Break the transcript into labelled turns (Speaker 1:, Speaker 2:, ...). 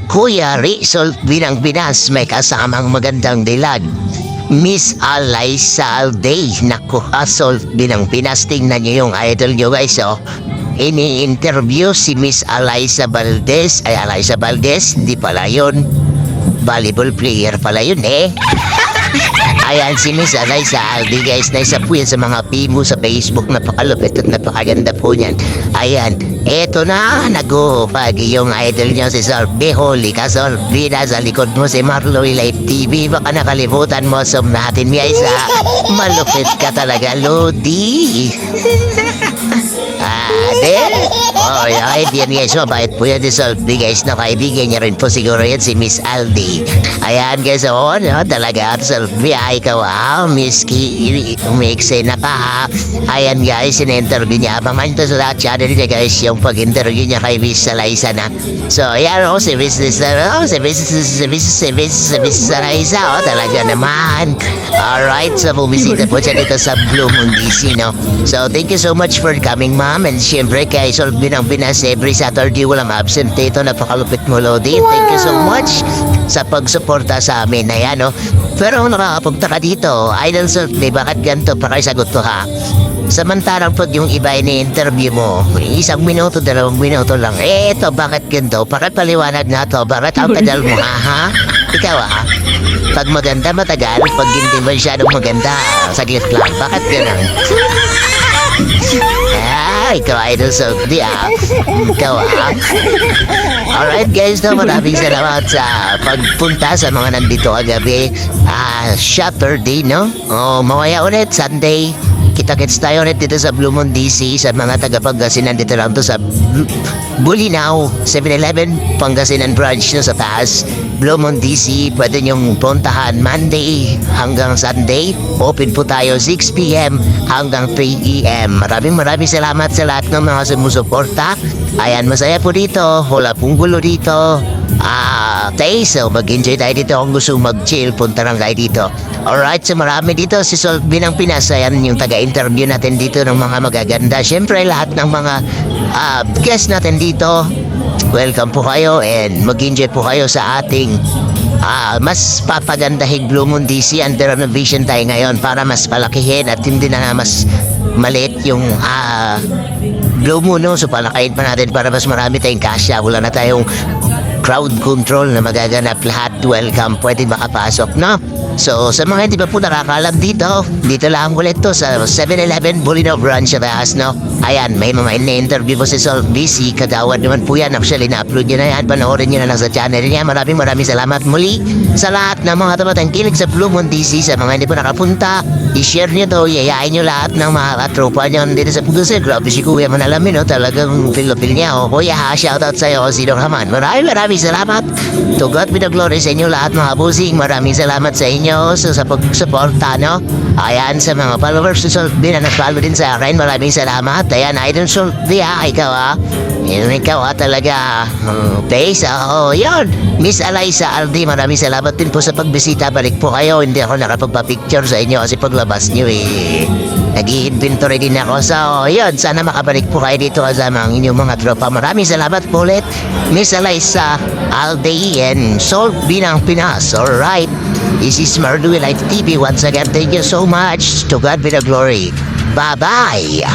Speaker 1: Kuya Rizal Binang Binas, may kasamang magandang dilag. Miss Alaysa Alday. Naku, Asol Binang Pinas. Tingnan nyo yung idol nyo guys, oh. Ini-interview si Miss Alaysa Valdez. Ay, Alaysa Valdez, hindi pala yun. Volleyball player pala yun eh. Ayan si Miss Alaysa Alday guys, na isa po yan sa mga pimo sa Facebook. Napakalupit at napakaganda po niyan. Ayan, eto na, nag-uupag yung idol niya si Sorbe. Holy ka Sorbe, nasa likod mo si Marloy Live TV. Baka nakalimutan mo, som natin niya isa. Malupit ka talaga, Lodi. Oh, okay, yan guys, mabait po yan si Sorbe guys, na kaibigan niya rin po siguro yan si Miss Alday. Ayan guys, oh, no, talaga Sorbe, ay ikaw Miss Ki, umikse na ka ha. Ayan guys, in-interview niya. Abangan to sa lahat channel niya guys, yung pag-interview niya kay Miss Alaysa na. So, ayan o, si Miss Alaysa, oh, talaga naman. Alright, so bumisita po siya dito sa Blue Moon DC, no? So, thank you so much for coming, ma'am. And syempre, kay Sorbe Binang Pinas, every Saturday walang absent dito. Napakalupit mo, Lodi. Thank you so much sa pagsuporta sa amin. Ayan, no? Pero nakakapunta ka dito, Idol Sorbe, bakit ganito? Pakisagot ko ha. Samantalang pag yung iba ini-interview mo, 1 minuto, 2 minuto lang. Eto, bakit ganito? Pakipaliwanag na to. Bakit ang tagal mo ha? Ikaw pag maganda matagal, pag hindi masyadong maganda, saglit lang. Bakit ganun? Ikaw Idol Sorbe Ikaw Alright guys, no, maraming salamat sa pagpunta sa mga nandito kagabi. Saturday, no? Mamaya ulit, Sunday. Kita-kits tayo ulit dito sa Blue Moon DC. Sa mga taga-Pangasinan, dito lang to sa Bulinaw 7-Eleven Pangasinan branch, no, sa taas. Blue Moon DC, pwede nyong puntahan Monday hanggang Sunday. Open po tayo 6 p.m. hanggang 3 p.m. Maraming salamat sa lahat ng mga sumusuporta. Ayan, masaya po dito. Wala pong gulo dito. So mag-enjoy tayo dito. Kung gusto mag-chill, punta lang kayo dito. Alright, so marami dito si Sorbe Binang Pinas. Ayan yung taga-interview natin dito ng mga magaganda. Siyempre lahat ng mga guest natin dito, welcome po kayo and mag-enjoy po kayo sa ating mas papagandahin Blue Moon DC. Under renovation tayo ngayon para mas palakihin at hindi na mas maliit yung Blue Moon, no? So palakayin pa natin para mas marami tayong kasya. Wala na tayong crowd control na magaganap. Lahat welcome, pwede makapasok, no? So, sa mga hindi pa po nakakalam dito lang ulit to sa 7-Eleven Bulinaw branch sa taas, no? Ayan, may mga in-interview po si Sorbe. Si Kagawad naman po yan. Actually, na-upload niya na yan. Panoorin niyo na lang sa channel niya. Maraming salamat muli sa lahat ng mga tamatang kilig sa Blue Moon DC. Sa mga hindi po nakapunta, i-share niyo to. Yayain niyo lahat ng mga katropa niyo dito sa Pugusin. Grabe si Kuya Manalamin, no? Talagang feel niya, oh. Kuya shoutout sa'yo, sino naman. Maraming salamat. To God be the glory sa inyo lahat, mga busing. Maraming salamat sa inyo sa pag-suporta, no? Ayan, sa mga followers sa Sorbe na nag-follow din sa akin, maraming salamat. Ayan, Idol Sorbe ikaw ikaw talaga. Face, yun. Miss Alaysa Alday, maraming salamat din po sa pagbisita. Balik po kayo. Hindi ako nakapagpa-picture sa inyo kasi paglabas nyo nag-i-inventory din ako. So, yun, sana makabalik po kayo dito kasama ang inyong mga tropa. Maraming salamat po ulit, Miss Alaysa Alday and Sorbe Binang Pinas. Alright, this is Marloy Live TV. Once again, thank you so much. To God be the glory. Bye-bye.